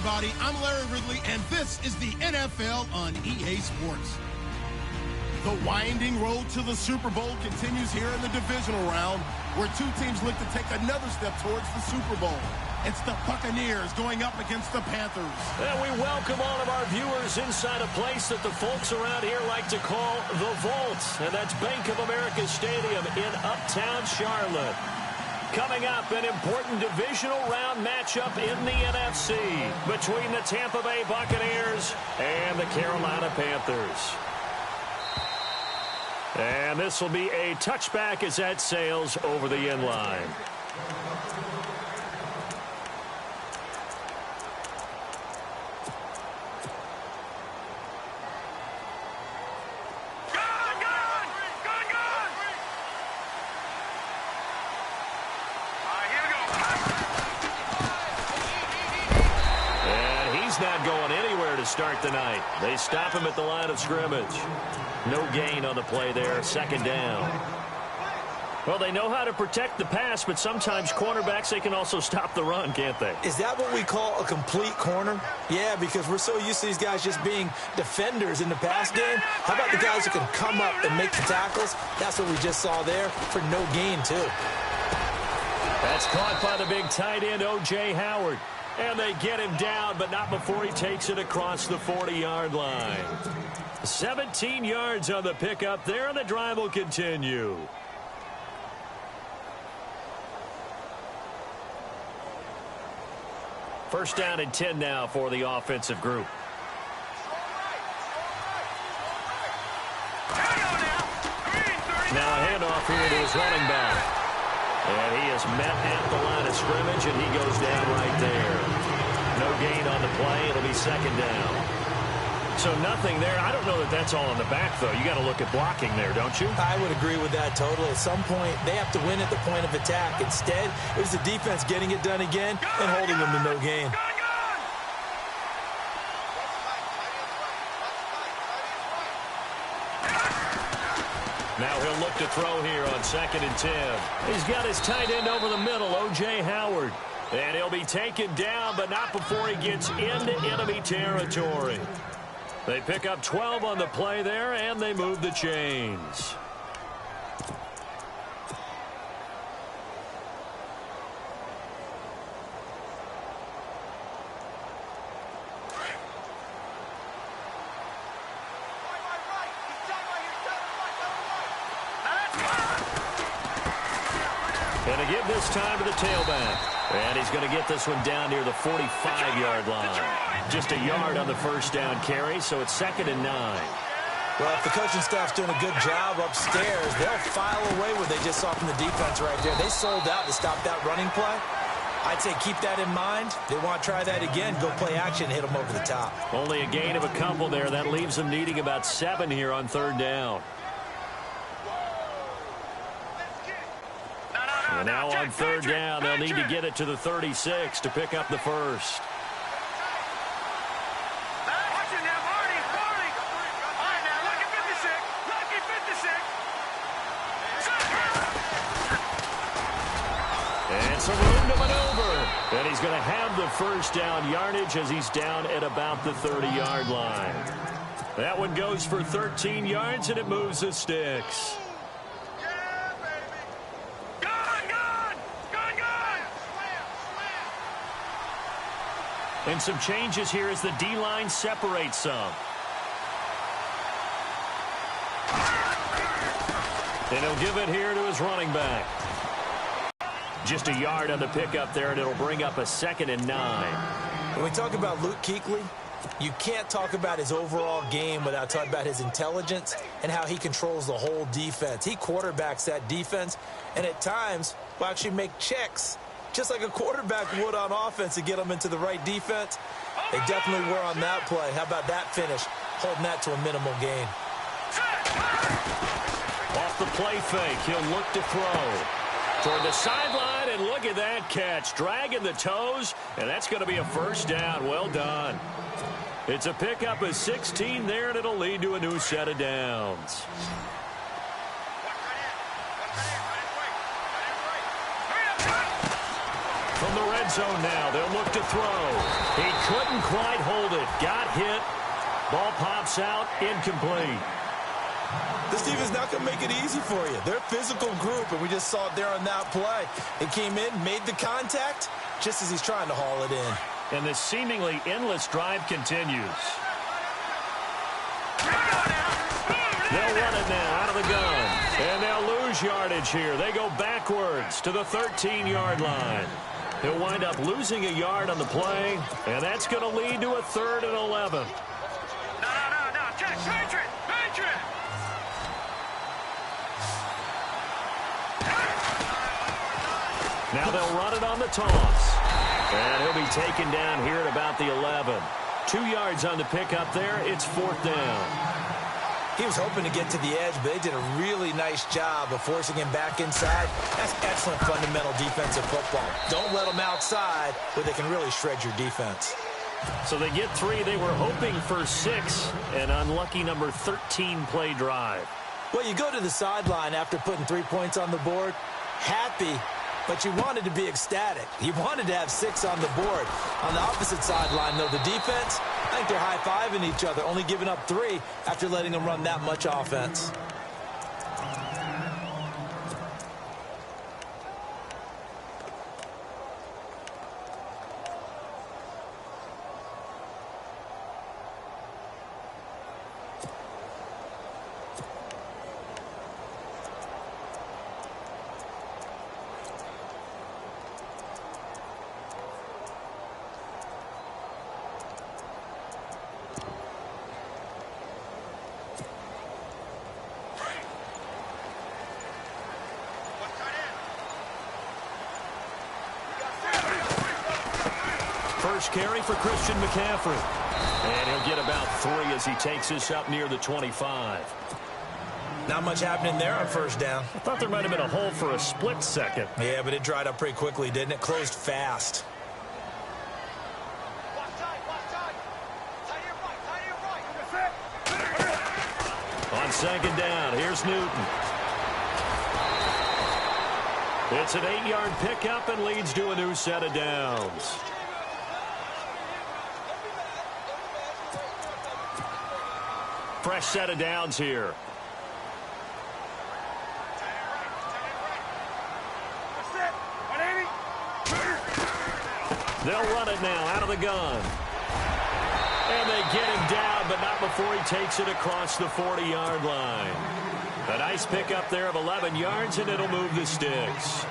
everybody. I'm Larry Ridley, and this is the NFL on EA Sports. The winding road to the Super Bowl continues here in the divisional round, where two teams look to take another step towards the Super Bowl. It's the Buccaneers going up against the Panthers. And we welcome all of our viewers inside a place that the folks around here like to call the Vault, and that's Bank of America Stadium in Uptown Charlotte. Coming up, an important divisional round matchup in the NFC between the Tampa Bay Buccaneers and the Carolina Panthers. And this will be a touchback as that sails over the end line. Not going anywhere to start the night. They stop him at the line of scrimmage. No gain on the play there, second down. Well, they know how to protect the pass, but sometimes cornerbacks, they can also stop the run, can't they? Is that what we call a complete corner? Yeah, because we're so used to these guys just being defenders in the pass game. How about the guys who can come up and make the tackles? That's what we just saw there for no gain, too. That's caught by the big tight end, O.J. Howard. And they get him down, but not before he takes it across the 40-yard line. 17 yards on the pickup there, and the drive will continue. First down and 10 now for the offensive group. Now a handoff here to his running back. And he is met at the line of scrimmage, and he goes down right there. No gain on the play. It'll be second down. So nothing there. I don't know that that's all in the back, though. You got to look at blocking there, don't you? I would agree with that totally. At some point, they have to win at the point of attack. Instead, it was the defense getting it done again and holding them to no gain. Now he'll look to throw here on 2nd and 10. He's got his tight end over the middle, O.J. Howard. And he'll be taken down, but not before he gets into enemy territory. They pick up 12 on the play there, and they move the chains. And to give this time to the tailback. And he's going to get this one down near the 45-yard line. Just a yard on the first down carry, so it's 2nd and 9. Well, if the coaching staff's doing a good job upstairs, they'll file away what they just saw from the defense right there. They sold out to stop that running play. I'd say keep that in mind. They want to try that again, go play action, hit them over the top. Only a gain of a couple there. That leaves them needing about 7 here on 3rd down. And now on 3rd down, they'll need to get it to the 36 to pick up the first. And some room to maneuver. And he's going to have the first down yardage as he's down at about the 30-yard line. That one goes for 13 yards, and it moves the sticks. And some changes here as the D-line separates some. And he'll give it here to his running back. Just a yard on the pickup there, and it'll bring up a 2nd and 9. When we talk about Luke Kuechly, you can't talk about his overall game without talking about his intelligence and how he controls the whole defense. He quarterbacks that defense, and at times will actually make checks just like a quarterback would on offense to get them into the right defense. They definitely were on that play. How about that finish? Holding that to a minimal gain. Off the play fake, he'll look to throw. Toward the sideline, and look at that catch. Dragging the toes, and that's going to be a first down. Well done. It's a pickup of 16 there, and it'll lead to a new set of downs. From the the red zone now. They'll look to throw. He couldn't quite hold it. Got hit. Ball pops out. Incomplete. This team is not going to make it easy for you. They're a physical group, and we just saw it there on that play. It came in, made the contact, just as he's trying to haul it in. And this seemingly endless drive continues. They'll run it now out of the gun. And they'll lose yardage here. They go backwards to the 13-yard line. He'll wind up losing a yard on the play, and that's going to lead to a 3rd and 11. No. Change it. Now they'll run it on the toss. And he'll be taken down here at about the 11. 2 yards on the pickup there. It's 4th down. He was hoping to get to the edge, but they did a really nice job of forcing him back inside. That's excellent fundamental defensive football. Don't let them outside where they can really shred your defense. So they get 3. They were hoping for 6. An unlucky number 13 play drive. Well, you go to the sideline after putting 3 points on the board, happy, but you wanted to be ecstatic. You wanted to have 6 on the board. On the opposite sideline, though, the defense, I think they're high-fiving each other, only giving up 3 after letting them run that much offense. First carry for Christian McCaffrey. And he'll get about 3 as he takes this up near the 25. Not much happening there on first down. I thought there might have been a hole for a split second. Yeah, but it dried up pretty quickly, didn't it? Closed fast. On 2nd down, here's Newton. It's an 8-yard pickup and leads to a new set of downs. Fresh set of downs here. They'll run it now out of the gun. And they get him down, but not before he takes it across the 40-yard line. A nice pickup there of 11 yards, and it'll move the sticks.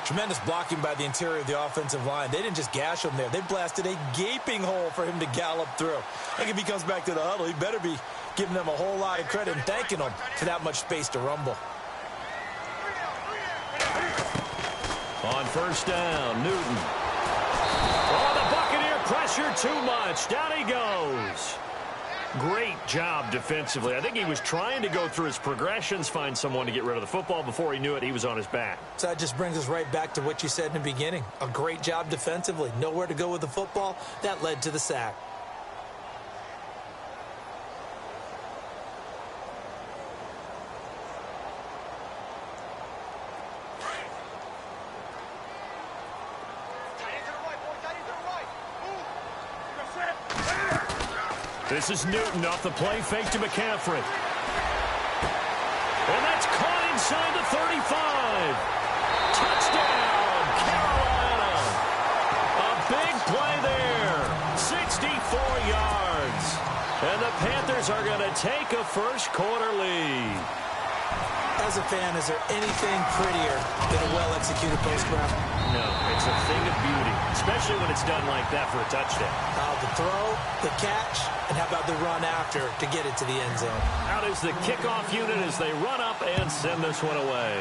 Tremendous blocking by the interior of the offensive line. They didn't just gash him there. They blasted a gaping hole for him to gallop through. I think if he comes back to the huddle, he better be giving them a whole lot of credit and thanking them for that much space to rumble. On first down, Newton. Oh, the Buccaneer pressure too much. Down he goes. Great job defensively. I think he was trying to go through his progressions, find someone to get rid of the football. Before he knew it, he was on his back. So that just brings us right back to what you said in the beginning. A great job defensively. Nowhere to go with the football. That led to the sack. This is Newton off the play fake to McCaffrey. And that's caught inside the 35. Touchdown, Carolina. A big play there. 64 yards. And the Panthers are going to take a first-quarter lead. As a fan, is there anything prettier than a well-executed post route? No, it's a thing of beauty, especially when it's done like that for a touchdown. The throw, the catch, and how about the run after to get it to the end zone? Out is the kickoff unit as they run up and send this one away.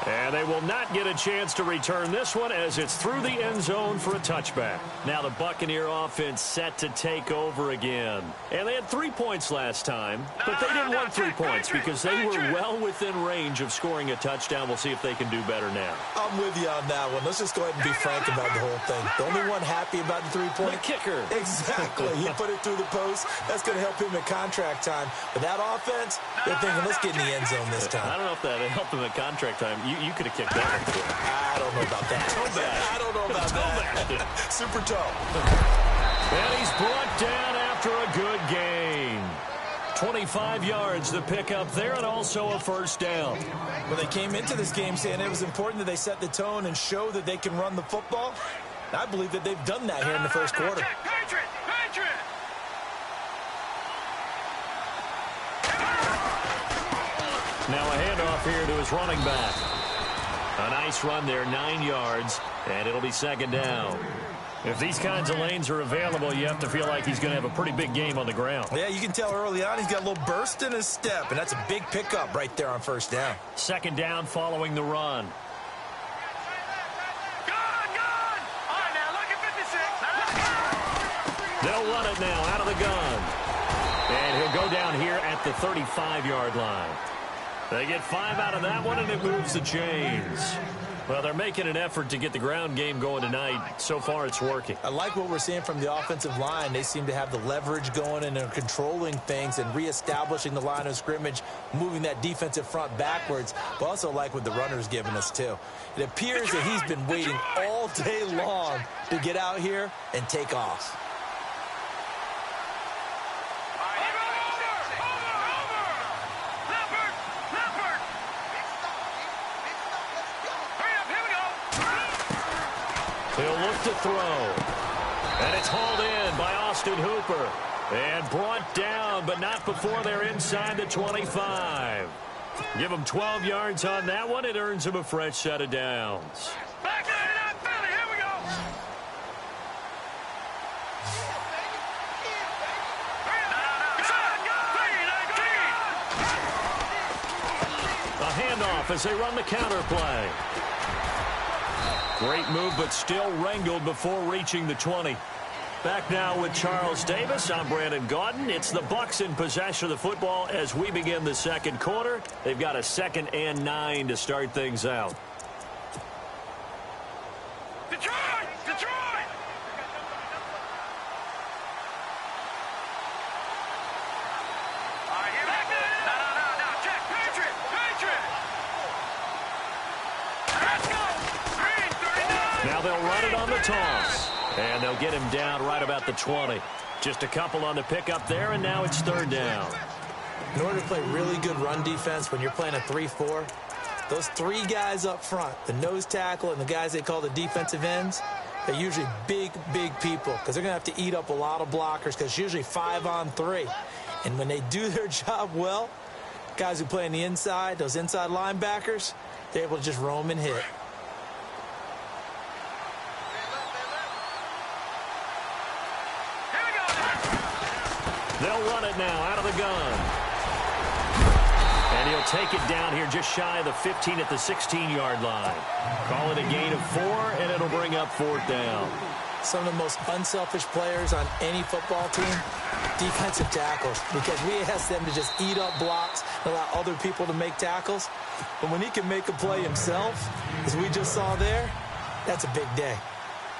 And they will not get a chance to return this one as it's through the end zone for a touchback. Now the Buccaneer offense set to take over again. And they had 3 points last time, but they didn't want 3 points because they were well within range of scoring a touchdown. We'll see if they can do better now. I'm with you on that one. Let's just go ahead and be frank about the whole thing. The only one happy about the 3-point? The kicker. Exactly. He put it through the post. That's going to help him at contract time. But that offense, they're thinking, let's get in the end zone this time. I don't know if that helped him at contract time. You could have kicked that one too. I don't know about that. Toe bad. I don't know about that. Super toe. And he's brought down after a good gain. 25 yards to pick up there, and also a first down. When they came into this game saying it was important that they set the tone and show that they can run the football, I believe that they've done that here in the first quarter. Now a handoff here to his running back. A nice run there, 9 yards, and it'll be second down. If these kinds of lanes are available, you have to feel like he's going to have a pretty big game on the ground. Yeah, you can tell early on he's got a little burst in his step, and that's a big pickup right there on first down. Second down following the run. They'll run it now out of the gun. And he'll go down here at the 35-yard line. They get 5 out of that one, and it moves the chains. Well, they're making an effort to get the ground game going tonight. So far, it's working. I like what we're seeing from the offensive line. They seem to have the leverage going, and they're controlling things and reestablishing the line of scrimmage, moving that defensive front backwards. But also like what the runner's giving us, too. It appears that he's been waiting all day long to get out here and take off. He'll look to throw. And it's hauled in by Austin Hooper. And brought down, but not before they're inside the 25. Give him 12 yards on that one. It earns him a fresh set of downs. Back to it, Philly. Here we go. A handoff as they run the counter play. Great move, but still wrangled before reaching the 20. Back now with Charles Davis. I'm Brandon Gaudin. It's the Bucs in possession of the football as we begin the second quarter. They've got a 2nd and 9 to start things out. Detroit! Detroit! All right, here back there. No. Check. Patriot! Let's go! Green, 39! Now they'll run it on the toss. And they'll get him down right about the 20. Just a couple on the pickup there, and now it's 3rd down. In order to play really good run defense when you're playing a 3-4, those 3 guys up front, the nose tackle and the guys they call the defensive ends, they're usually big people because they're going to have to eat up a lot of blockers because it's usually 5 on 3. And when they do their job well, guys who play on the inside, those inside linebackers, they're able to just roam and hit. They'll run it now out of the gun. And he'll take it down here just shy of the 15 at the 16-yard line. Call it a gain of 4, and it'll bring up 4th down. Some of the most unselfish players on any football team, defensive tackles, because we ask them to just eat up blocks and allow other people to make tackles. But when he can make a play himself, as we just saw there, that's a big day.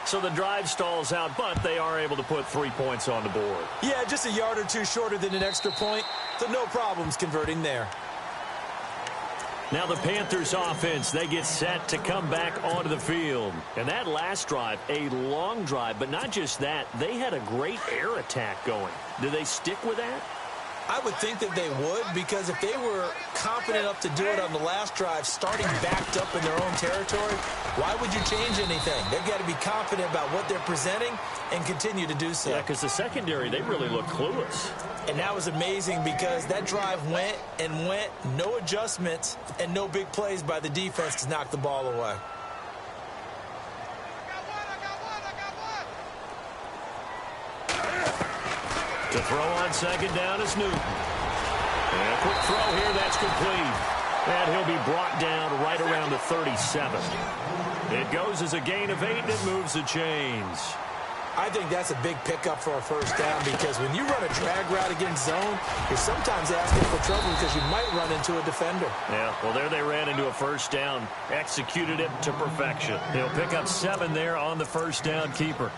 So the drive stalls out, but they are able to put 3 points on the board. Yeah, just a yard or 2 shorter than an extra point, so no problems converting there. Now the Panthers offense, they get set to come back onto the field. And that last drive, a long drive, but not just that, they had a great air attack going. Do they stick with that? I would think that they would, because if they were confident enough to do it on the last drive, starting backed up in their own territory, why would you change anything? They've got to be confident about what they're presenting and continue to do so. Yeah, because the secondary, they really look clueless. And that was amazing because that drive went, no adjustments, and no big plays by the defense to knock the ball away. To throw on 2nd down is Newton. And a quick throw here, that's complete. And he'll be brought down right around the 37. It goes as a gain of 8, and it moves the chains. I think that's a big pickup for a first down because when you run a drag route against zone, you're sometimes asking for trouble because you might run into a defender. Yeah, well, there they ran into a first down, executed it to perfection. They'll pick up 7 there on the first down keeper.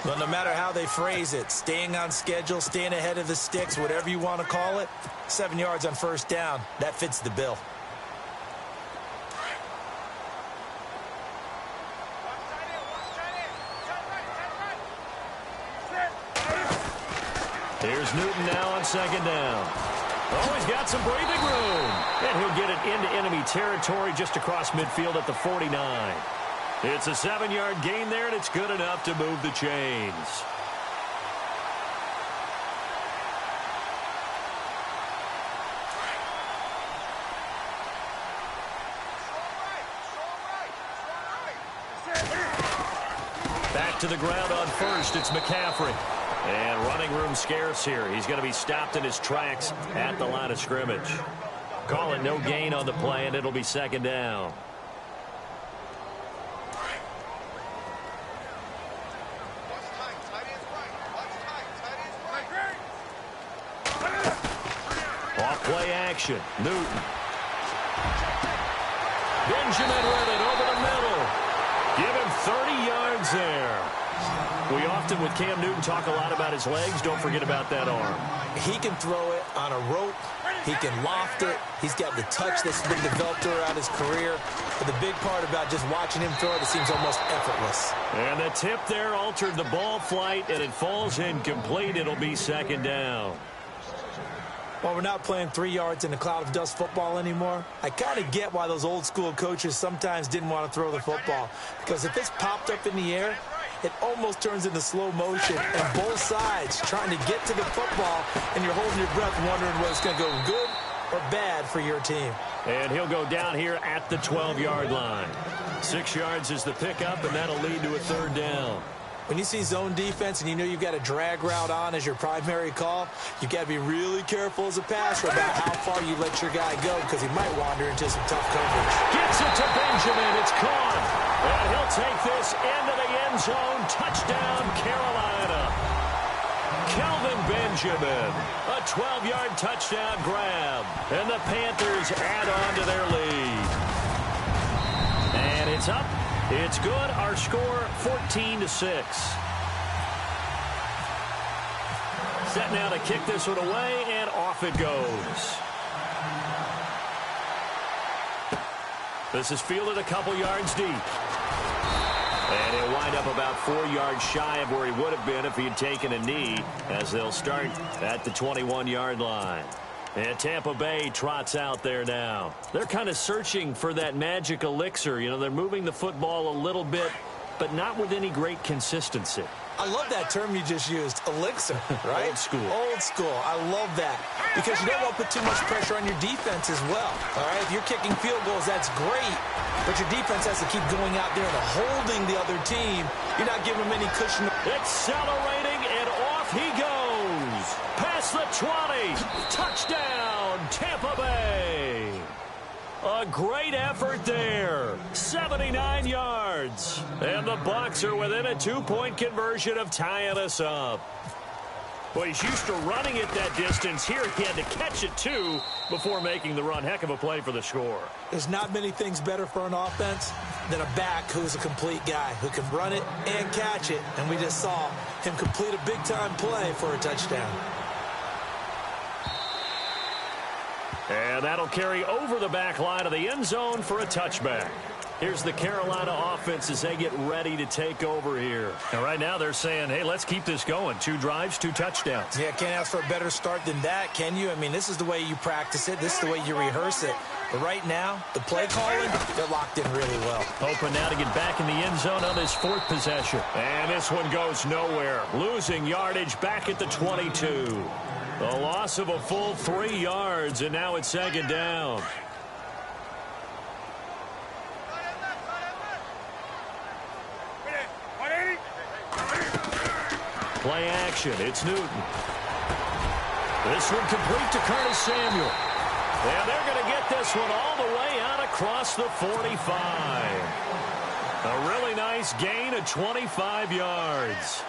Well, no matter how they phrase it, staying on schedule, staying ahead of the sticks, whatever you want to call it, 7 yards on first down, that fits the bill. Here's Newton now on second down. Oh, he's got some breathing room. And he'll get it into enemy territory just across midfield at the 49. It's a 7-yard gain there, and it's good enough to move the chains. Back to the ground on first. It's McCaffrey. And running room scarce here. He's going to be stopped in his tracks at the line of scrimmage. Call it no gain on the play, and it'll be second down. Off play action. Newton. Benjamin with it over the middle. Give him 30 yards there. We often, with Cam Newton, talk a lot about his legs. Don't forget about that arm. He can throw it on a rope. He can loft it. He's got the touch that's been developed throughout his career. But the big part about just watching him throw it seems almost effortless. And the tip there altered the ball flight, and it falls incomplete. It'll be second down. Well, we're not playing 3 yards in a cloud of dust football anymore. I kind of get why those old school coaches sometimes didn't want to throw the football. Because if it's popped up in the air, it almost turns into slow motion. And both sides trying to get to the football, and you're holding your breath wondering whether it's going to go good or bad for your team. And he'll go down here at the 12-yard line. 6 yards is the pickup, and that'll lead to a third down. When you see zone defense and you know you've got a drag route on as your primary call, you've got to be really careful as a passer about how far you let your guy go because he might wander into some tough coverage. Gets it to Benjamin. It's caught. And he'll take this into the end zone. Touchdown, Carolina. Kelvin Benjamin. A 12-yard touchdown grab. And the Panthers add on to their lead. And it's up. It's good. Our score, 14-6. Set now to kick this one away, and off it goes. This is fielded a couple yards deep. And he'll wind up about 4 yards shy of where he would have been if he had taken a knee, as they'll start at the 21-yard line. And Tampa Bay trots out there now. They're kind of searching for that magic elixir. You know, they're moving the football a little bit, but not with any great consistency. I love that term you just used, elixir, right? Old school. Old school. I love that because you don't want to put too much pressure on your defense as well. All right, if you're kicking field goals, that's great, but your defense has to keep going out there and holding the other team. You're not giving them any cushion. Accelerating, and off he goes. Past the 20. Touchdown, Tampa Bay. A great effort there. 79 yards. And the Bucs are within a 2-point conversion of tying us up. Well, he's used to running it that distance. Here he had to catch it, too, before making the run. Heck of a play for the score. There's not many things better for an offense than a back who's a complete guy who can run it and catch it. And we just saw him complete a big-time play for a touchdown. And that'll carry over the back line of the end zone for a touchback. Here's the Carolina offense as they get ready to take over here. And right now they're saying, hey, let's keep this going. 2 drives, 2 touchdowns. Yeah, can't ask for a better start than that, can you? I mean, this is the way you practice it. This is the way you rehearse it. But right now, the play calling, they're locked in really well. Hoping now to get back in the end zone on his 4th possession. And this one goes nowhere. Losing yardage back at the 22. A loss of a full 3 yards, and now it's second down. Play action. It's Newton. This one complete to Curtis Samuel. And they're going to get this one all the way out across the 45. A really nice gain of 25 yards.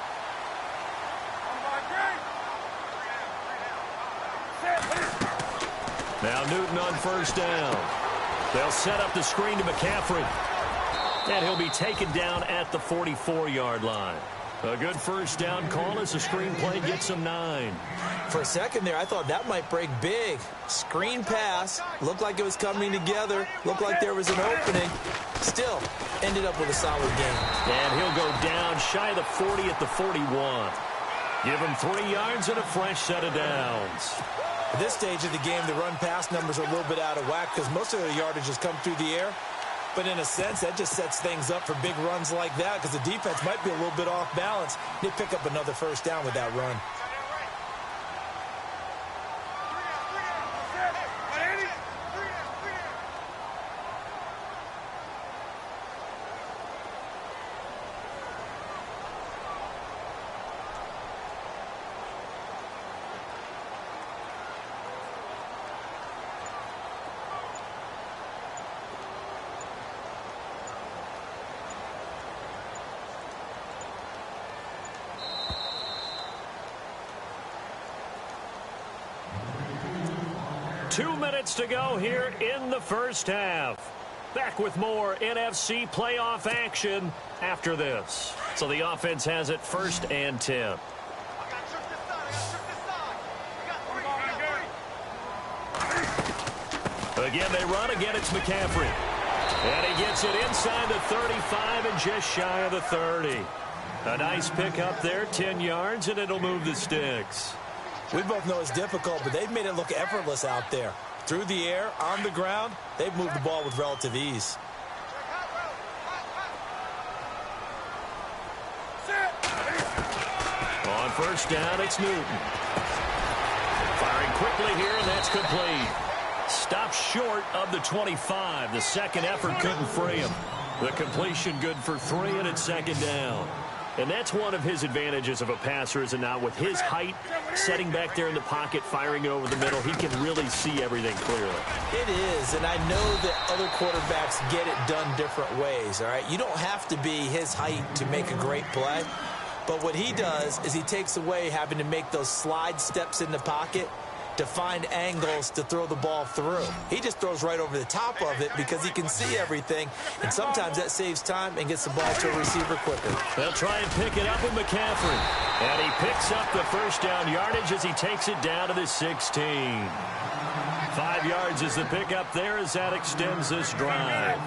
Now Newton on first down. They'll set up the screen to McCaffrey. And he'll be taken down at the 44-yard line. A good first down call as the screen play gets him 9. For a second there, I thought that might break big. Screen pass. Looked like it was coming together. Looked like there was an opening. Still, ended up with a solid game. And he'll go down shy of the 40 at the 41. Give him 3 yards and a fresh set of downs. At this stage of the game, the run-pass numbers are a little bit out of whack because most of their yardage has come through the air. But in a sense, that just sets things up for big runs like that because the defense might be a little bit off balance. They pick up another first down with that run. Two minutes to go here in the first half. Back with more NFC playoff action after this. So the offense has it 1st and 10. Again, they run. Again, it's McCaffrey. And he gets it inside the 35 and just shy of the 30. A nice pickup there, 10 yards, and it'll move the sticks. We both know it's difficult, but they've made it look effortless out there. Through the air, on the ground, they've moved the ball with relative ease. On first down, it's Newton. Firing quickly here, and that's complete. Stopped short of the 25. The second effort couldn't free him. The completion good for 3, and it's 2nd down. And that's one of his advantages of a passer, is it not? With his height, setting back there in the pocket, firing it over the middle, he can really see everything clearly. It is, and I know that other quarterbacks get it done different ways, all right? You don't have to be his height to make a great play. But what he does is he takes away having to make those slide steps in the pocket to find angles to throw the ball through. He just throws right over the top of it because he can see everything, and sometimes that saves time and gets the ball to a receiver quicker. They'll try and pick it up with McCaffrey. And he picks up the first down yardage as he takes it down to the 16. 5 yards is the pickup there as that extends this drive.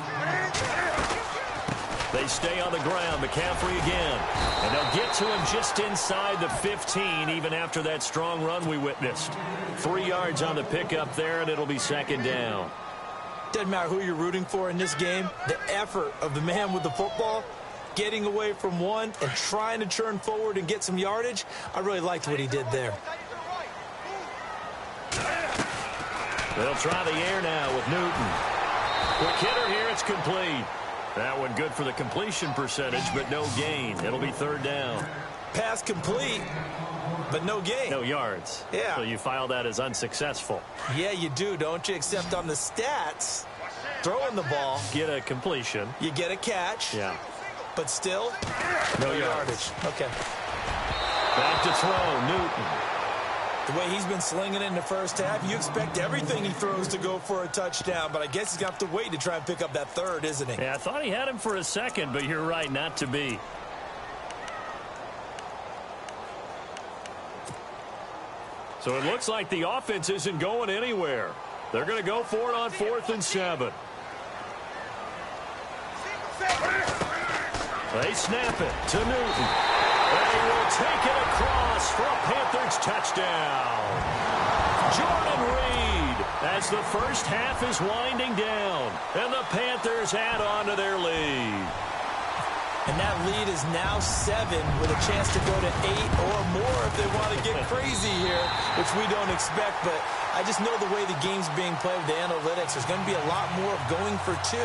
They stay on the ground. McCaffrey again. And they'll get to him just inside the 15, even after that strong run we witnessed. 3 yards on the pickup there, and it'll be 2nd down. Doesn't matter who you're rooting for in this game. The effort of the man with the football, getting away from one and trying to turn forward and get some yardage, I really liked what he did there. They'll try the air now with Newton. Quick hitter here. It's complete. That one good for the completion percentage, but no gain. It'll be 3rd down. Pass complete, but no gain. No yards. Yeah. So you file that as unsuccessful. Yeah, you do, don't you? Except on the stats, throwing the ball. Get a completion. You get a catch. Yeah. But still, no yardage. Okay. Back to throw, Newton. The way he's been slinging it in the first half, you expect everything he throws to go for a touchdown, but I guess he's got to wait to try and pick up that 3rd, isn't he? Yeah, I thought he had him for a second, but you're right, not to be. So it looks like the offense isn't going anywhere. They're going to go for it on 4th and 7. They snap it to Newton. And he will take it across for a Panthers touchdown. Jordan Reed, as the first half is winding down, and the Panthers add on to their lead. And that lead is now 7 with a chance to go to 8 or more if they want to get crazy here, which we don't expect. But I just know the way the game's being played with the analytics, there's going to be a lot more of going for 2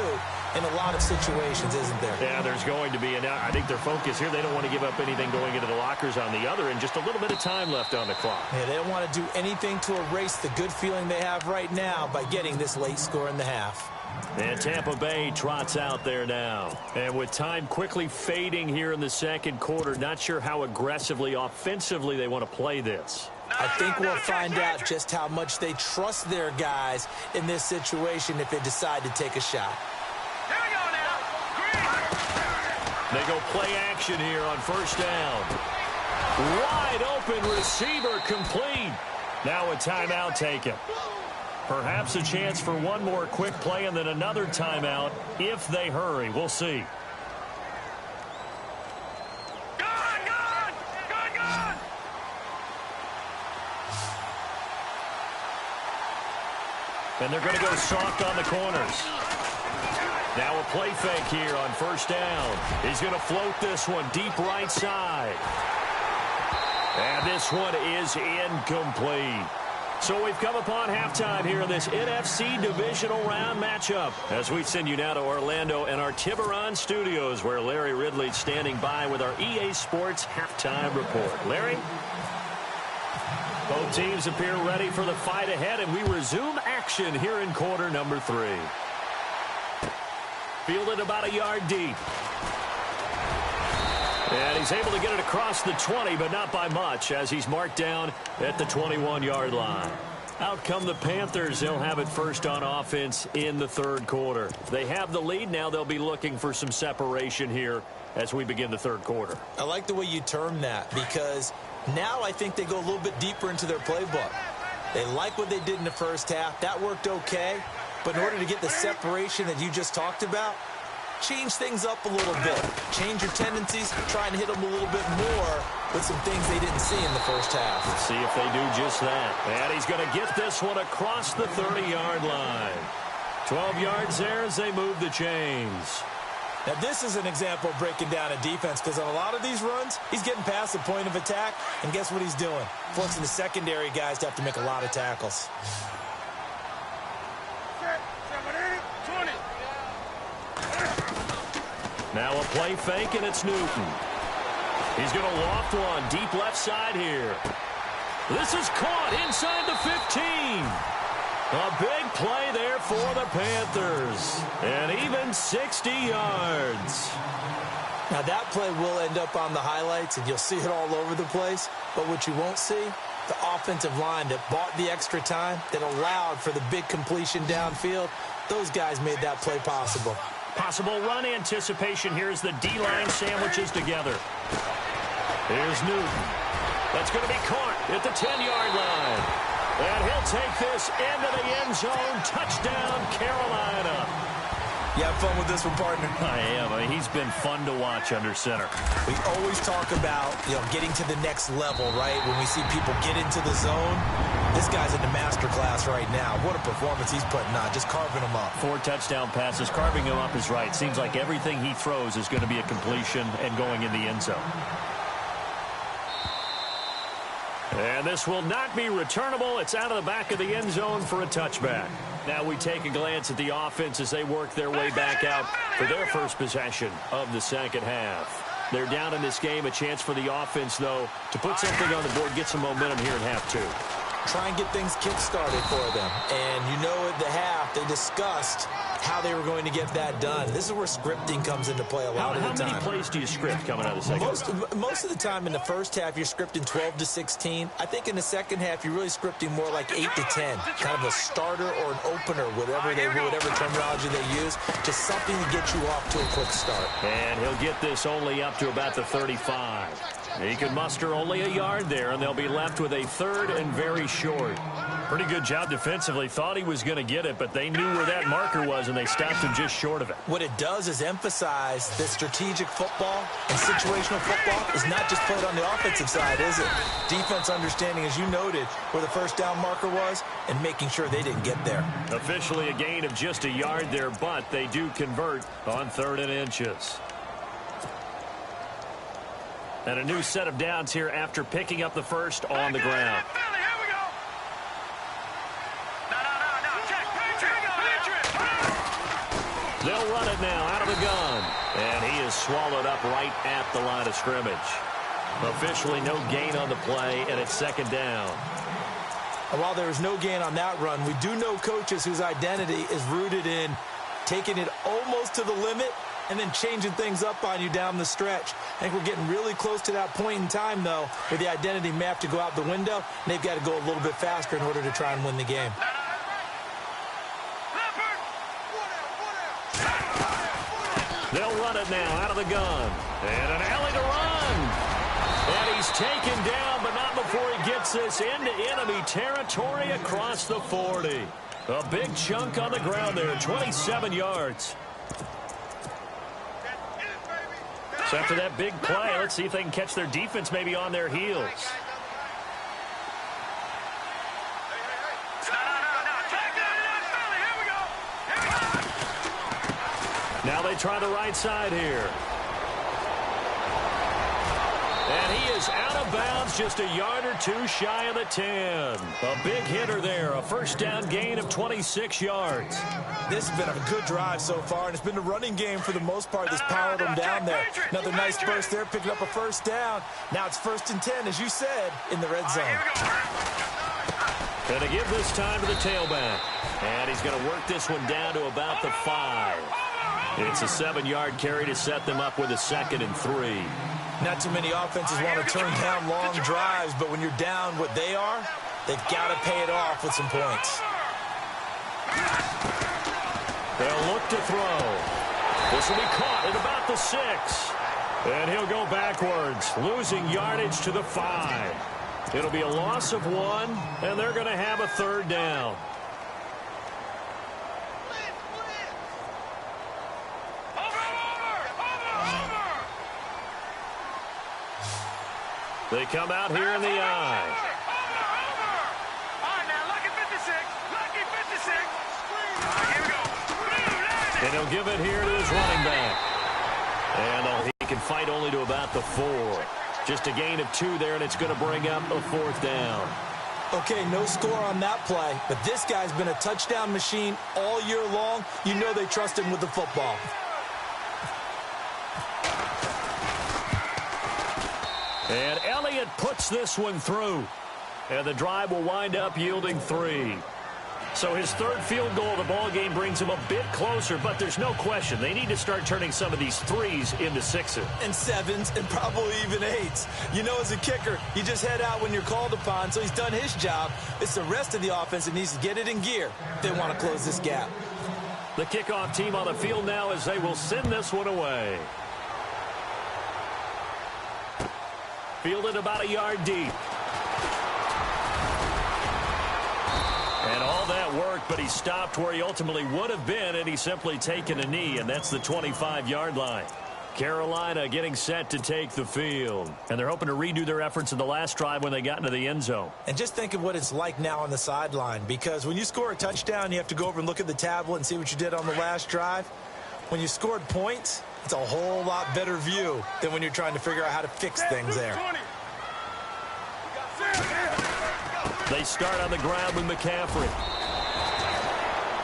in a lot of situations, isn't there? Yeah, there's going to be. And I think their focus here, they don't want to give up anything going into the lockers on the other, and just a little bit of time left on the clock. Yeah, they don't want to do anything to erase the good feeling they have right now by getting this late score in the half. And Tampa Bay trots out there now. And with time quickly fading here in the 2nd quarter, not sure how aggressively, offensively they want to play this. I think we'll find out just how much they trust their guys in this situation if they decide to take a shot. Here we go now. They go play action here on 1st down. Wide open receiver complete. Now a timeout taken. Perhaps a chance for one more quick play and then another timeout if they hurry. We'll see. And they're going to go soft on the corners. Now a play fake here on first down. He's going to float this one deep right side. And this one is incomplete. So we've come upon halftime here in this NFC divisional round matchup. As we send you now to Orlando and our Tiburon studios, where Larry Ridley's standing by with our EA Sports halftime report. Larry? Both teams appear ready for the fight ahead, and we resume action here in quarter number 3. Fielded about a yard deep. And he's able to get it across the 20, but not by much, as he's marked down at the 21-yard line. Out come the Panthers. They'll have it first on offense in the third quarter. They have the lead now. They'll be looking for some separation here as we begin the third quarter. I like the way you term that, because now I think they go a little bit deeper into their playbook. They like what they did in the first half. That worked okay. But in order to get the separation that you just talked about, change things up a little bit. Change your tendencies, try and hit them a little bit more with some things they didn't see in the first half. Let's see if they do just that. And he's going to get this one across the 30-yard line. 12 yards there as they move the chains. Now, this is an example of breaking down a defense, because on a lot of these runs, he's getting past the point of attack, and guess what he's doing? Forcing the secondary guys to have to make a lot of tackles. Now a play fake, and it's Newton. He's going to loft one deep left side here. This is caught inside the 15. A big play there for the Panthers. And even 60 yards. Now that play will end up on the highlights, and you'll see it all over the place. But what you won't see, the offensive line that bought the extra time, that allowed for the big completion downfield, those guys made that play possible. Possible run anticipation here as the D-line sandwiches together. Here's Newton. That's going to be caught at the 10-yard line. And he'll take this into the end zone. Touchdown, Carolina. You have fun with this one, partner? I am. I mean, he's been fun to watch under center. We always talk about, getting to the next level, right? When we see people get into the zone, this guy's in the master class right now. What a performance he's putting on, just carving them up. 4 touchdown passes. Carving him up is right. Seems like everything he throws is going to be a completion and going in the end zone. And this will not be returnable. It's out of the back of the end zone for a touchback. Now we take a glance at the offense as they work their way back out for their first possession of the second half. They're down in this game. A chance for the offense, though, to put something on the board, get some momentum here in half 2. Try and get things kick-started for them. And at the half, they discussed how they were going to get that done. This is where scripting comes into play a lot of the time. How many plays do you script coming out of the second half? Most of the time in the first half, you're scripting 12 to 16. I think in the second half, you're really scripting more like 8 to 10. Kind of a starter or an opener, whatever terminology they use. Just something to get you off to a quick start. And he'll get this only up to about the 35. He can muster only a yard there, and they'll be left with a third and very short. Pretty good job defensively. Thought he was going to get it, but they knew where that marker was, and they stopped him just short of it. What it does is emphasize that strategic football and situational football is not just played on the offensive side, is it? Defense understanding, as you noted, where the first down marker was and making sure they didn't get there. Officially a gain of just a yard there, but they do convert on 3rd and inches. And a new set of downs here after picking up the first on the ground. They'll run it now out of the gun. And he is swallowed up right at the line of scrimmage. Officially no gain on the play, and it's 2nd down. And while there is no gain on that run, we do know coaches whose identity is rooted in taking it almost to the limit and then changing things up on you down the stretch. I think we're getting really close to that point in time, though, where the identity may have to go out the window, and they've got to go a little bit faster in order to try and win the game. They'll run it now out of the gun. And an alley to run. And he's taken down, but not before he gets this into enemy territory across the 40. A big chunk on the ground there, 27 yards. So after that big play, let's see if they can catch their defense maybe on their heels. Now they try the right side here. And he is out of bounds, just a yard or two shy of the 10. A big hitter there, a first down gain of 26 yards. This has been a good drive so far, and it's been a running game for the most part that's powered them down there. Another nice burst there, picking up a first down. Now it's 1st and 10, as you said, in the red zone. Going to give this time to the tailback. And he's going to work this one down to about the 5. It's a 7-yard carry to set them up with a 2nd and 3. Not too many offenses want to turn down long drives, but when you're down what they are, they've got to pay it off with some points. They'll look to throw. This will be caught at about the 6. And he'll go backwards, losing yardage to the 5. It'll be a loss of 1, and they're going to have a 3rd down. They come out here in the eye. And he'll give it here to his running back. And he can fight only to about the 4. Just a gain of 2 there, and it's going to bring up a 4th down. Okay, no score on that play, but this guy's been a touchdown machine all year long. You know they trust him with the football. And Elliott puts this one through. And the drive will wind up yielding 3. So his 3rd field goal of the ball game brings him a bit closer, but there's no question they need to start turning some of these 3s into 6s. And 7s, and probably even 8s. You know, as a kicker, you just head out when you're called upon, so he's done his job. It's the rest of the offense that needs to get it in gear if they want to close this gap. The kickoff team on the field now as they will send this one away. Fielded about a yard deep. And all that work, but he stopped where he ultimately would have been, and he's simply taken a knee, and that's the 25-yard line. Carolina getting set to take the field. And they're hoping to redo their efforts in the last drive when they got into the end zone. And just think of what it's like now on the sideline, because when you score a touchdown, you have to go over and look at the tablet and see what you did on the last drive. When you scored points, it's a whole lot better view than when you're trying to figure out how to fix things there. They start on the ground with McCaffrey.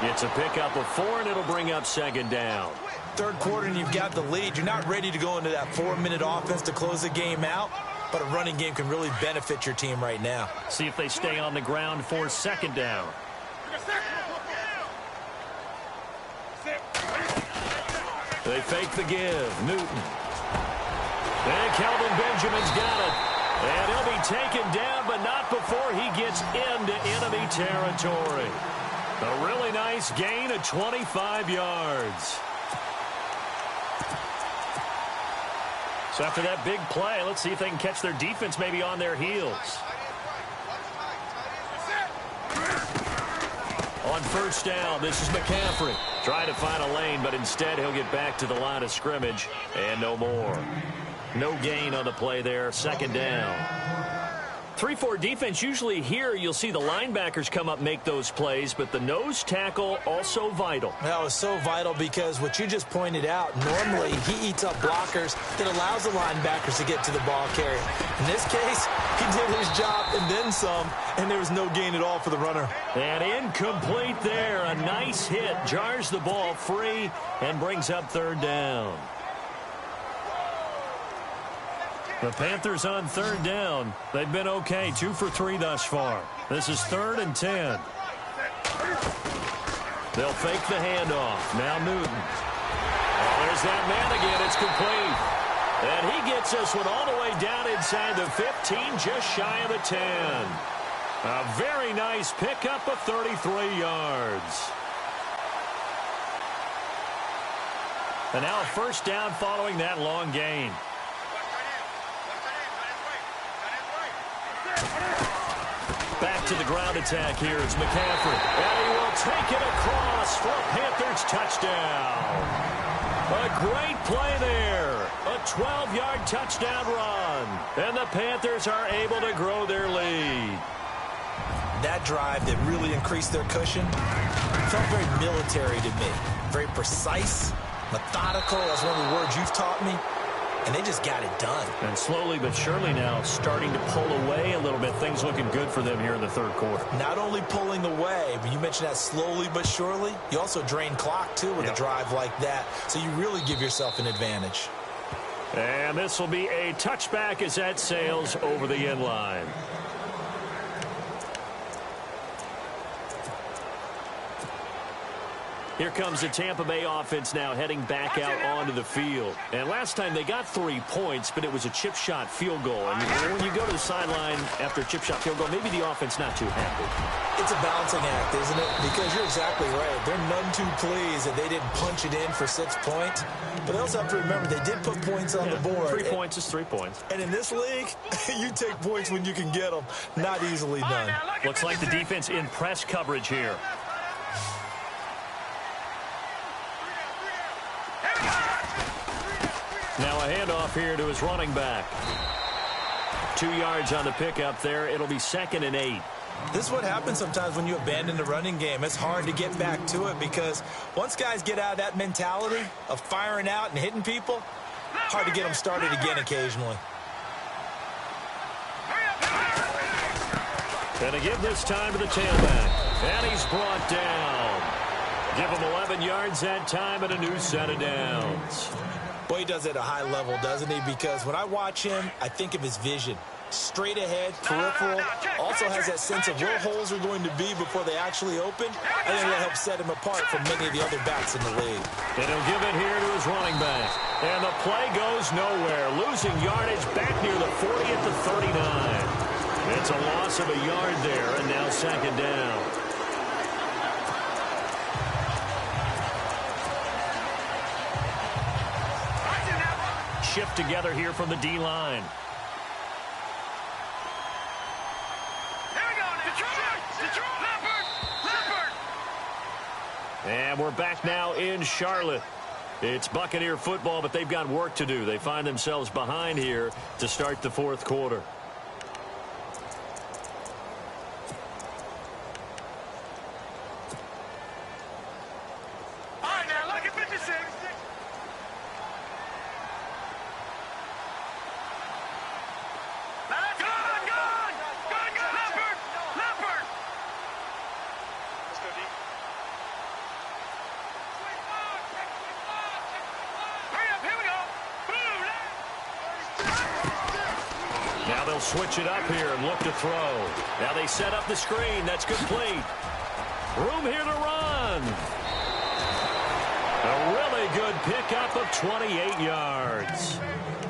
It's a pickup of 4, and it'll bring up 2nd down. 3rd quarter, and you've got the lead. You're not ready to go into that 4-minute offense to close the game out, but a running game can really benefit your team right now. See if they stay on the ground for 2nd down. They fake the give. Newton. And Kelvin Benjamin's got it. And he'll be taken down, but not before he gets into enemy territory. A really nice gain of 25 yards. So after that big play, let's see if they can catch their defense maybe on their heels. On 1st down, this is McCaffrey. Trying to find a lane, but instead he'll get back to the line of scrimmage and no more. No gain on the play there, 2nd down. 3-4 defense, usually here you'll see the linebackers come up make those plays, but the nose tackle also vital. That was so vital because what you just pointed out, normally he eats up blockers that allows the linebackers to get to the ball carrier. In this case, he did his job and then some, and there was no gain at all for the runner. And incomplete there. A nice hit, jars the ball free and brings up 3rd down. The Panthers on 3rd down. They've been okay, 2 for 3 thus far. This is 3rd and 10. They'll fake the handoff. Now Newton. Oh, there's that man again. It's complete. And he gets this one all the way down inside the 15, just shy of the 10. A very nice pickup of 33 yards. And now a 1st down following that long gain. Back to the ground attack here. It's McCaffrey. And he will take it across for a Panthers touchdown. A great play there. A 12-yard touchdown run. And the Panthers are able to grow their lead. That drive that really increased their cushion felt very military to me. Very precise, methodical. That's one of the words you've taught me. And they just got it done. And slowly but surely now starting to pull away a little bit. Things looking good for them here in the third quarter. Not only pulling away, but you mentioned that slowly but surely. You also drain clock, too, with a drive like that. So you really give yourself an advantage. And this will be a touchback as that sails over the end line. Here comes the Tampa Bay offense now heading back out onto the field. And last time they got 3 points, but it was a chip shot field goal. And when you go to the sideline after a chip shot field goal, maybe the offense not too happy. It's a balancing act, isn't it? Because you're exactly right. They're none too pleased that they didn't punch it in for 6 points. But they also have to remember they did put points on the board. 3 points is 3 points. And in this league, you take points when you can get them. Not easily done. Looks like the defense in press coverage here. Now a handoff here to his running back. 2 yards on the pickup there. It'll be 2nd and 8. This is what happens sometimes when you abandon the running game. It's hard to get back to it because once guys get out of that mentality of firing out and hitting people, hard to get them started again occasionally. And to give this time to the tailback. And he's brought down. Give him 11 yards that time and a new set of downs. Boy, he does it at a high level, doesn't he? Because when I watch him, I think of his vision. Straight ahead, peripheral, also has that sense of where holes are going to be before they actually open. I think that helps set him apart from many of the other backs in the league. And he'll give it here to his running back. And the play goes nowhere. Losing yardage back near the 40 at the 39. It's a loss of a yard there, and now 2nd down. Shift together here from the D-line. And we're back now in Charlotte. It's Buccaneer football, but they've got work to do. They find themselves behind here to start the 4th quarter. All right, now look at 56. Now they'll switch it up here and look to throw. Now they set up the screen. That's complete. Room here to run. A really good pickup of 28 yards.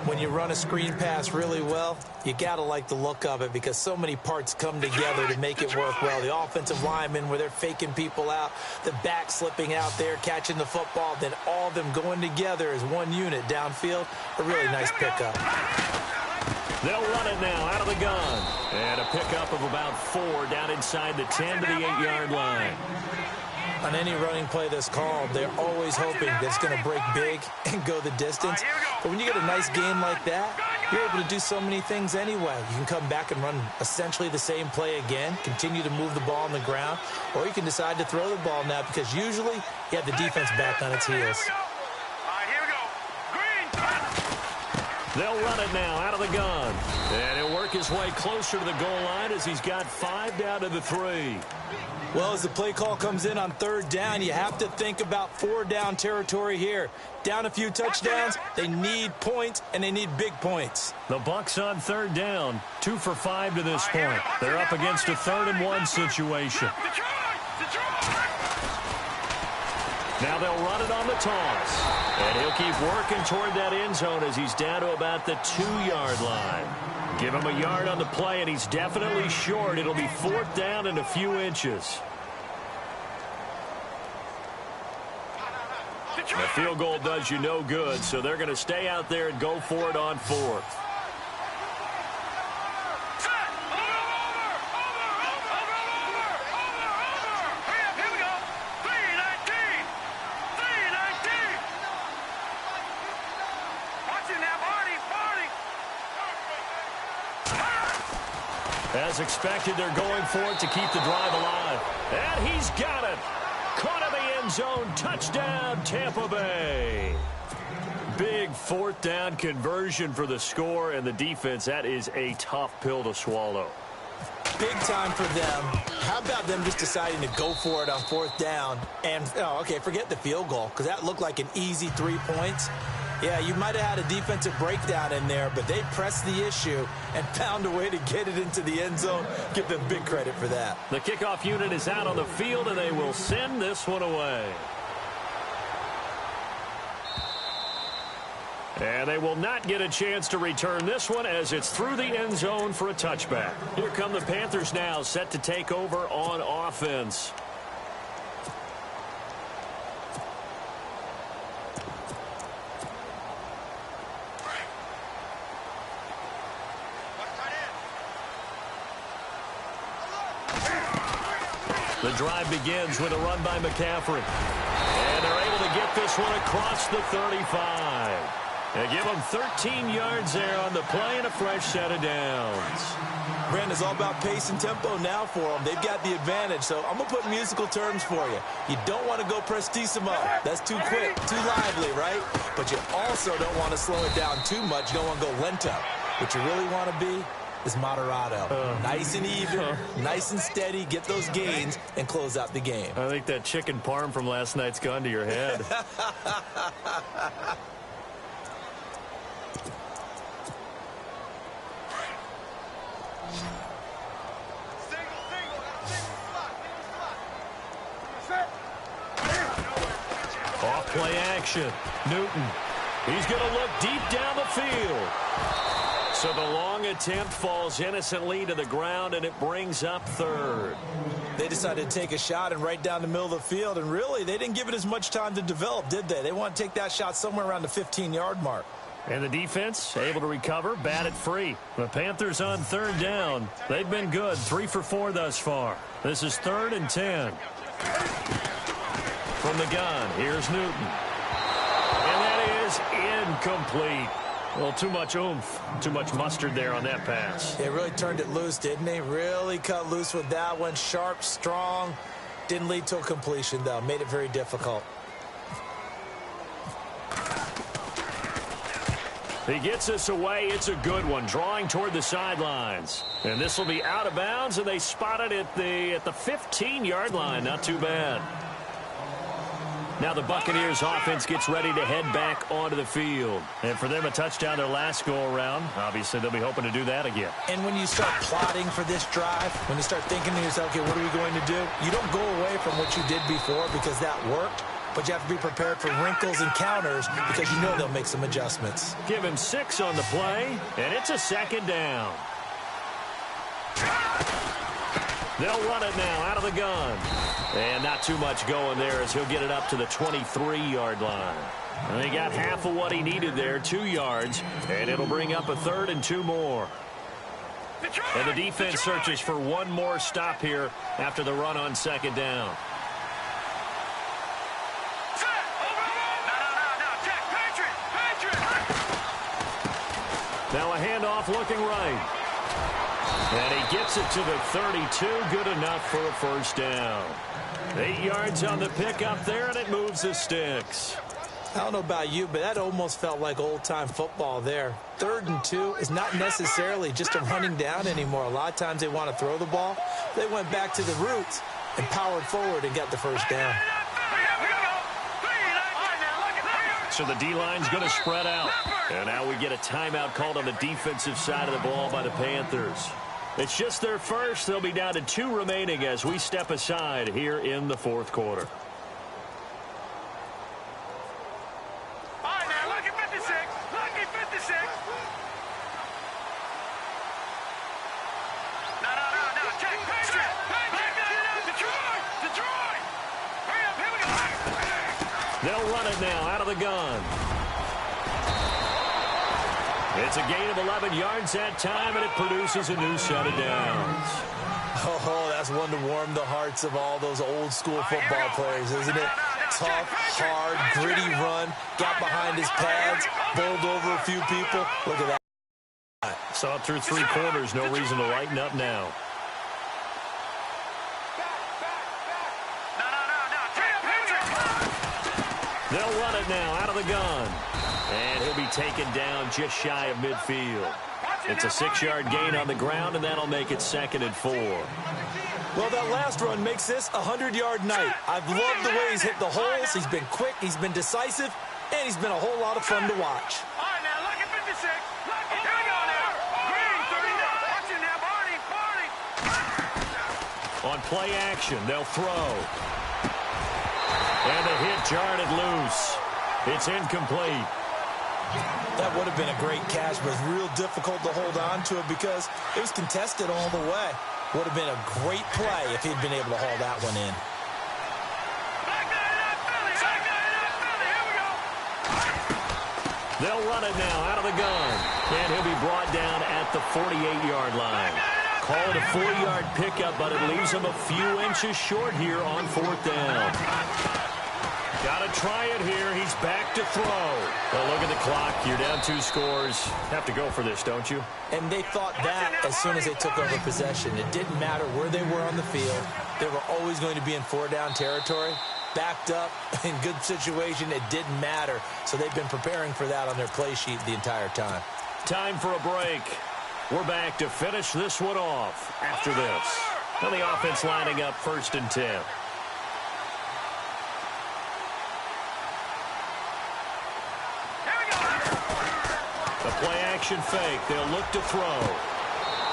When you run a screen pass really well, you got to like the look of it because so many parts come together to make it work well. The offensive linemen where they're faking people out, the back slipping out there, catching the football, then all of them going together as one unit downfield. A really nice pickup. They'll run it now out of the gun. And a pickup of about 4 down inside the 10 to the 8-yard line. On any running play that's called, they're always hoping that it's going to break big and go the distance. But when you get a nice game like that, you're able to do so many things anyway. You can come back and run essentially the same play again, continue to move the ball on the ground, or you can decide to throw the ball now because usually you have the defense back on its heels. They'll run it now out of the gun. And he'll work his way closer to the goal line as he's got 5 down to the 3. Well, as the play call comes in on 3rd down, you have to think about 4-down territory here. Down a few touchdowns, they need points, and they need big points. The Bucs on 3rd down, 2 for 5 to this point. They're up against a 3rd and 1 situation. Now they'll run it on the toss. And he'll keep working toward that end zone as he's down to about the 2-yard line. Give him a yard on the play, and he's definitely short. It'll be 4th down and a few inches. The field goal does you no good, so they're going to stay out there and go for it on 4th. As expected, they're going for it to keep the drive alive. And he's got it. Caught in the end end zone. Touchdown, Tampa Bay. Big fourth down conversion for the score, and the defense, that is a tough pill to swallow. Big time for them. How about them just deciding to go for it on fourth down? And, okay, forget the field goal, because that looked like an easy 3 points. Yeah, you might have had a defensive breakdown in there, but they pressed the issue and found a way to get it into the end zone. Give them big credit for that. The kickoff unit is out on the field, and they will send this one away. And they will not get a chance to return this one as it's through the end zone for a touchback. Here come the Panthers now, set to take over on offense. The drive begins with a run by McCaffrey. And they're able to get this one across the 35. They give them 13 yards there on the play and a fresh set of downs. Brandon, it's all about pace and tempo now for them. They've got the advantage, so I'm going to put musical terms for you. You don't want to go prestissimo. That's too quick, too lively, right? But you also don't want to slow it down too much. You don't want to go lento. What you really want to be is moderato. Nice and even, nice and steady, get those gains, and close out the game. I think that chicken parm from last night's gone to your head. Off play action. Newton. He's going to look deep down the field. So the long attempt falls innocently to the ground, and it brings up third. They decided to take a shot and right down the middle of the field, and really, they didn't give it as much time to develop, did they? They want to take that shot somewhere around the 15-yard mark. And the defense able to recover, bat it free. The Panthers on third down. They've been good, 3 for 4 thus far. This is 3rd and 10. From the gun, here's Newton. And that is incomplete. Well, too much oomph, too much mustard there on that pass. They really turned it loose, didn't they? Really cut loose with that one. Sharp, strong. Didn't lead to a completion, though. Made it very difficult. He gets us away. It's a good one, drawing toward the sidelines. And this will be out of bounds, and they spot it at the 15-yard line. Not too bad. Now the Buccaneers offense gets ready to head back onto the field. And for them, a touchdown their last go-around. Obviously, they'll be hoping to do that again. And when you start plotting for this drive, when you start thinking to yourself, okay, what are we going to do? You don't go away from what you did before because that worked. But you have to be prepared for wrinkles and counters because you know they'll make some adjustments. Give him 6 on the play, and it's a 2nd down. They'll run it now out of the gun. And not too much going there as he'll get it up to the 23-yard line. And he got half of what he needed there, 2 yards, and it'll bring up a 3rd and 2 more. And the defense searches for one more stop here after the run on 2nd down. Now a handoff looking right. And he gets it to the 32. Good enough for a 1st down. 8 yards on the pickup there, and it moves the sticks. I don't know about you, but that almost felt like old-time football there. 3rd and 2 is not necessarily just a running down anymore. A lot of times they want to throw the ball. They went back to the roots and powered forward and got the 1st down. So the D-line's going to spread out. And now we get a timeout called on the defensive side of the ball by the Panthers. It's just their first. They'll be down to 2 remaining as we step aside here in the 4th quarter. All right, now look at 56. Look at 56. No. Check. Patriot. Detroit. Hurry up. Here we go. They'll run it now out of the gun. It's a gain of 11 yards that time, and it produces a new set of downs. Oh, that's one to warm the hearts of all those old-school football players, isn't it? Tough, hard, gritty run, got behind his pads, bowled over a few people. Look at that. Saw it through 3 quarters. No reason to lighten up now. No. They'll run it now out of the gun. And he'll be taken down just shy of midfield. It's a 6-yard gain on the ground, and that'll make it 2nd and 4. Well, that last run makes this a 100-yard night. I've loved the way he's hit the holes. He's been quick, he's been decisive, and he's been a whole lot of fun to watch. All right, now, look at 56. Look, here we go now. Green, 39. Watch it now, Barney. On play action, they'll throw. And the hit jarred it loose. It's incomplete. That would have been a great catch, but it's real difficult to hold on to it because it was contested all the way. Would have been a great play if he'd been able to haul that one in. They'll run it now out of the gun. And he'll be brought down at the 48-yard line. Call it a 4-yard pickup, but it leaves him a few inches short here on 4th down. Got to try it here. He's back to throw. Well, look at the clock. You're down 2 scores. Have to go for this, don't you? And they thought that as soon as they took over possession. It didn't matter where they were on the field. They were always going to be in 4-down territory. Backed up, in good situation, it didn't matter. So they've been preparing for that on their play sheet the entire time. Time for a break. We're back to finish this one off after this. Now the offense lining up 1st and 10. The play-action fake. They'll look to throw.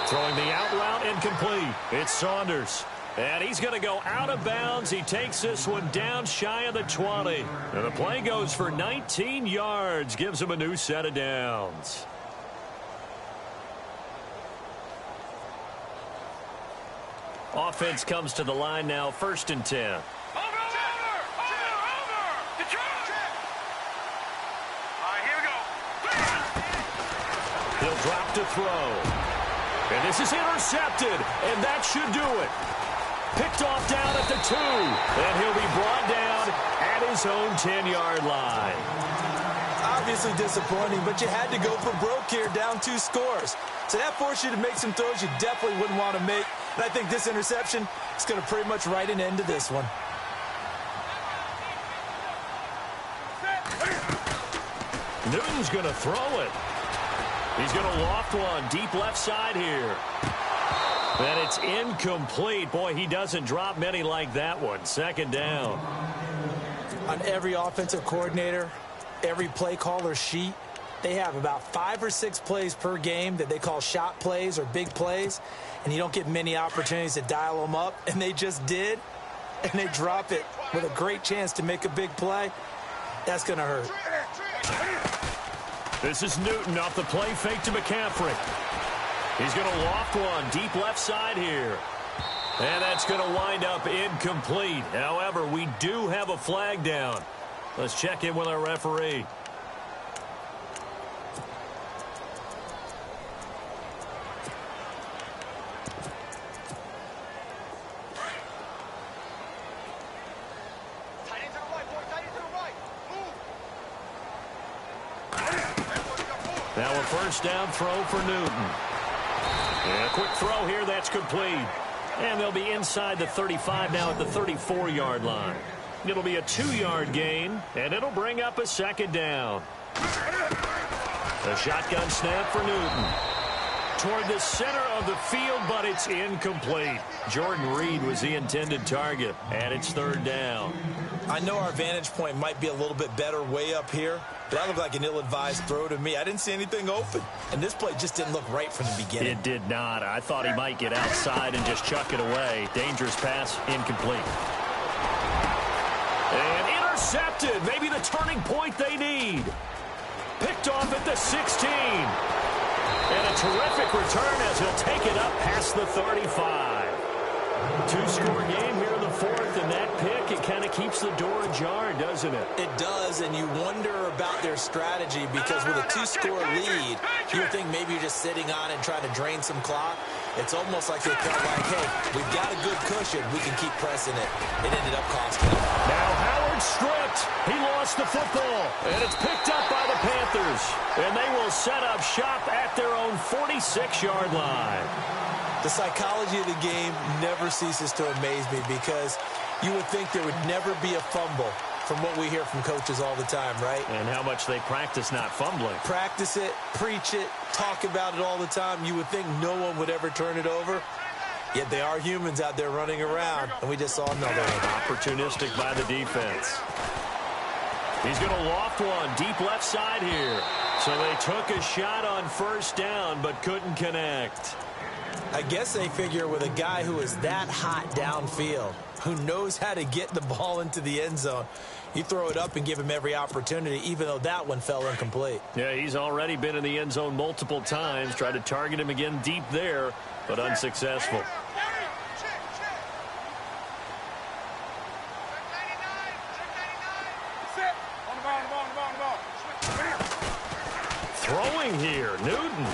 Throwing the out route incomplete. It's Saunders. And he's going to go out of bounds. He takes this one down shy of the 20. And the play goes for 19 yards. Gives him a new set of downs. Offense comes to the line now, 1st and 10. He'll drop to throw. And this is intercepted, and that should do it. Picked off down at the 2, and he'll be brought down at his own 10-yard line. Obviously disappointing, but you had to go for broke here, down 2 scores. So that forced you to make some throws you definitely wouldn't want to make. And I think this interception is going to pretty much write an end to this one. Newton's going to throw it. He's going to loft one deep left side here. And it's incomplete. Boy, he doesn't drop many like that one. 2nd down. On every offensive coordinator, every play caller sheet, they have about 5 or 6 plays per game that they call shot plays or big plays, and you don't get many opportunities to dial them up, and they just did, and they drop it with a great chance to make a big play. That's going to hurt. This is Newton off the play fake to McCaffrey. He's going to loft one deep left side here. And that's going to wind up incomplete. However, we do have a flag down. Let's check in with our referee. Now a 1st down throw for Newton. And a quick throw here, that's complete. And they'll be inside the 35 now at the 34-yard line. It'll be a 2-yard gain, and it'll bring up a 2nd down. A shotgun snap for Newton. Toward the center of the field, but it's incomplete. Jordan Reed was the intended target, and it's 3rd down. I know our vantage point might be a little bit better way up here, but that looked like an ill-advised throw to me. I didn't see anything open, and this play just didn't look right from the beginning. It did not. I thought he might get outside and just chuck it away. Dangerous pass, incomplete. And intercepted. Maybe the turning point they need. Picked off at the 16. And a terrific return as he'll take it up past the 35. 2-score game here in the 4th, and that pick, it kind of keeps the door ajar, doesn't it? It does, and you wonder about their strategy because with a 2-score lead, you would think maybe you're just sitting on it and trying to drain some clock. It's almost like they felt like, hey, we've got a good cushion. We can keep pressing it. It ended up costing them. Now Howard stripped. He lost the football, and it's picked up by the Panthers. And they will set up shop at their own 46-yard line. The psychology of the game never ceases to amaze me because you would think there would never be a fumble. from what we hear from coaches all the time, right? And how much they practice not fumbling. Practice it, preach it, talk about it all the time. You would think no one would ever turn it over. Yet they are humans out there running around, and we just saw another one. Opportunistic by the defense. He's going to loft one deep left side here. So they took a shot on first down, but couldn't connect. I guess they figure with a guy who is that hot downfield, who knows how to get the ball into the end zone, you throw it up and give him every opportunity, even though that one fell incomplete. Yeah, he's already been in the end zone multiple times. Tried to target him again deep there, but unsuccessful. Throwing here, Newton.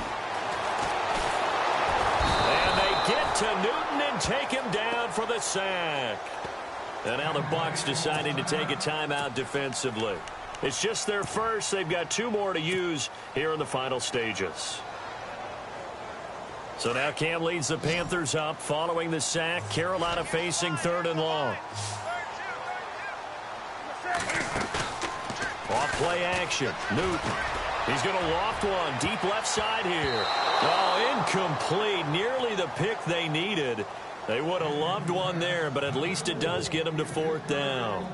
And they get to Newton and take him down for the sack. And now the Bucs deciding to take a timeout defensively. It's just their first. They've got 2 more to use here in the final stages. So now Cam leads the Panthers up following the sack. Carolina facing 3rd and long. Off play action. Newton. He's going to loft one deep left side here. Oh, incomplete. Nearly the pick they needed. They would have loved one there, but at least it does get them to 4th down.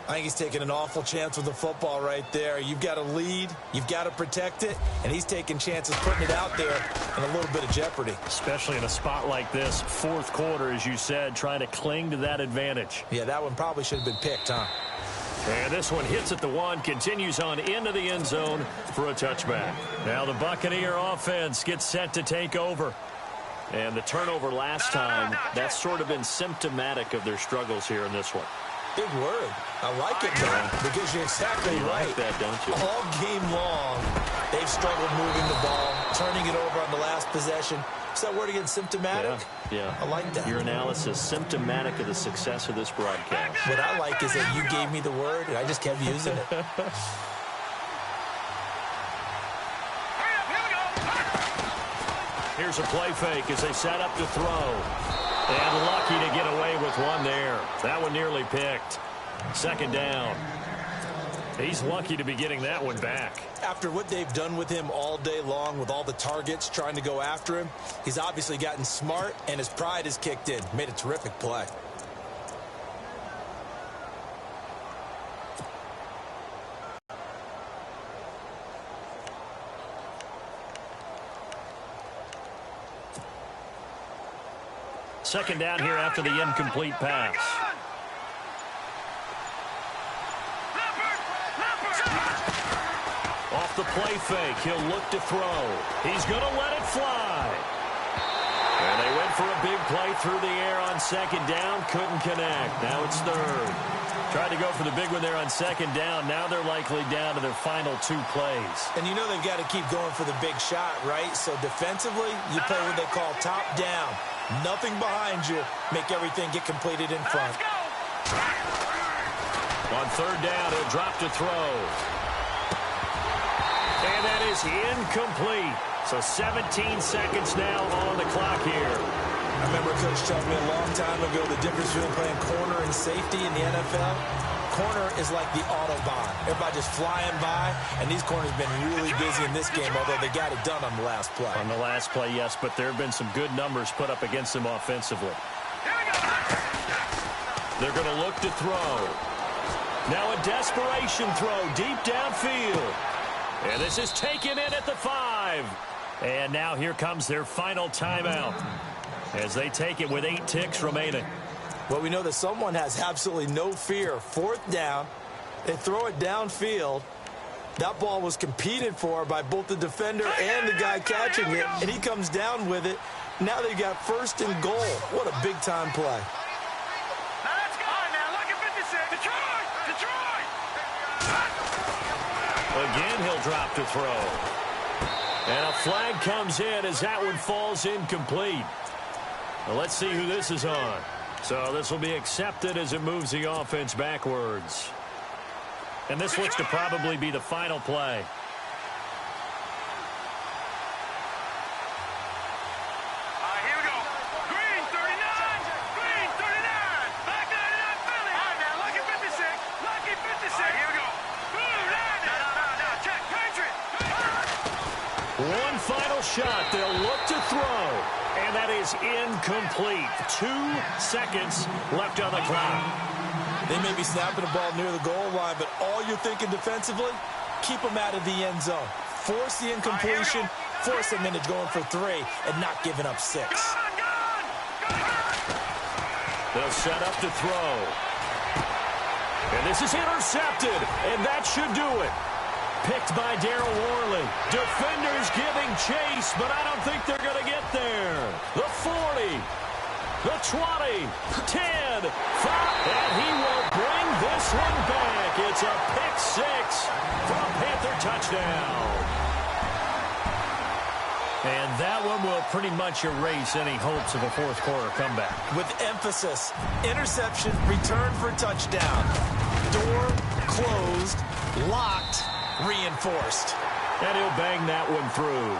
I think he's taking an awful chance with the football right there. You've got to lead, you've got to protect it, and he's taking chances putting it out there in a little bit of jeopardy. Especially in a spot like this, 4th quarter, as you said, trying to cling to that advantage. Yeah, that one probably should have been picked, huh? And this one hits at the 1, continues on into the end zone for a touchback. Now the Buccaneer offense gets set to take over. And the turnover last time, that's sort of been symptomatic of their struggles here in this one. Big word. I like it, though, because you're exactly right. Like that, don't you? All game long, they've struggled moving the ball, turning it over on the last possession. Is that word again, symptomatic? Yeah. I like that. Your analysis, symptomatic of the success of this broadcast. What I like is that you gave me the word, and I just kept using it. Here's a play fake as they set up to throw. And lucky to get away with one there. That one nearly picked. 2nd down. He's lucky to be getting that one back. After what they've done with him all day long, with all the targets trying to go after him, he's obviously gotten smart, and his pride has kicked in. Made a terrific play. Second down here after the incomplete pass. Off the play fake, he'll look to throw. He's going to let it fly. And they went for a big play through the air on 2nd down. Couldn't connect. Now it's 3rd. Tried to go for the big one there on 2nd down. Now they're likely down to their final 2 plays. And you know they've got to keep going for the big shot, right? So defensively, you play what they call top down. Nothing behind you. Make everything get completed in front. On 3rd down, he'll drop to throw. And that is incomplete. So 17 seconds now on the clock here. I remember Coach telling me a long time ago the difference between playing corner and safety in the NFL. Corner is like the Autobahn. Everybody just flying by, and these corners have been really busy in this game, although they got it done on the last play. On the last play, yes, but there have been some good numbers put up against them offensively. They're going to look to throw. Now a desperation throw deep downfield. And this is taken in at the 5. And now here comes their final timeout as they take it with 8 ticks remaining. Well, we know that someone has absolutely no fear. 4th down. They throw it downfield. That ball was competed for by both the defender and the guy catching it, and he comes down with it. Now they got 1st and goal. What a big-time play. Now let's go. Now look at 56. Detroit! Again, he'll drop to throw. And a flag comes in as that one falls incomplete. Well, let's see who this is on. So this will be accepted as it moves the offense backwards. And this looks to probably be the final play. Here we go. Green 39. Green 39. Back 99 Philly. All right, now look at 56. final shot. They'll look to throw. And that is incomplete. 2 seconds left on the clock. They may be snapping the ball near the goal line, but all you're thinking defensively, keep them out of the end zone. Force the incompletion, force them into going for 3, and not giving up 6. They'll set up to throw. And this is intercepted, and that should do it. Picked by Darryl Worley. Defenders giving chase, but I don't think they're going to get there. The 40, the 20, 10, 5, and he will bring this one back. It's a pick 6 for a Panther touchdown. And that one will pretty much erase any hopes of a fourth quarter comeback. With emphasis, interception, return for touchdown. Door closed, locked, reinforced. And he'll bang that one through.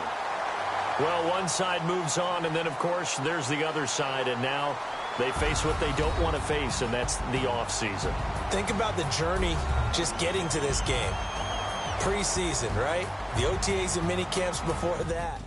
Well, one side moves on, and then, of course, there's the other side, and now they face what they don't want to face, and that's the offseason. Think about the journey just getting to this game. Preseason, right? The OTAs and mini camps before that.